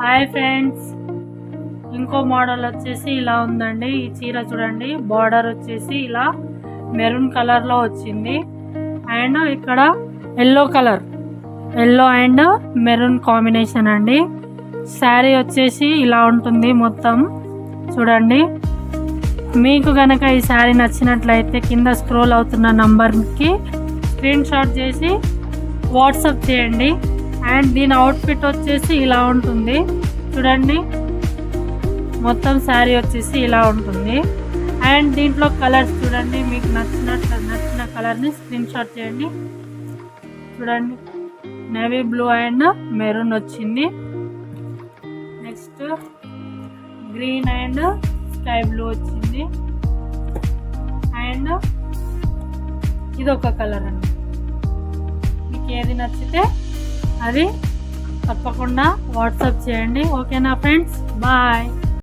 Hi friends, ఇంకో model వచ్చేసి ఇలా ఉందండి. ఈ చీర చూడండి, బార్డర్ వచ్చేసి ఇలా మెరూన్ కలర్లో వచ్చింది. అండ్ ఇక్కడ ఎల్లో అండ్ మెరూన్ కాంబినేషన్ అండి. శారీ వచ్చేసి ఇలా ఉంటుంది మొత్తం చూడండి. మీకు కనుక ఈ శారీ నచ్చినట్లయితే కింద స్క్రోల్ అవుతున్న నంబర్కి స్క్రీన్ షాట్ చేసి వాట్సాప్ చేయండి. అండ్ దీని అవుట్ఫిట్ వచ్చేసి ఇలా ఉంటుంది చూడండి. మొత్తం శారీ వచ్చేసి ఇలా ఉంటుంది. అండ్ దీంట్లో కలర్స్ చూడండి, మీకు నచ్చిన కలర్ని స్క్రీన్ షాట్ చేయండి. చూడండి, నేవీ బ్లూ అండ్ మెరూన్ వచ్చింది. Next green and sky blue వచ్చింది. అండ్ ఇది ఒక కలర్ అండి. మీకు ఏది నచ్చితే అది తప్పకుండా వాట్సాప్ చేయండి. ఓకేనా ఫ్రెండ్స్, బాయ్.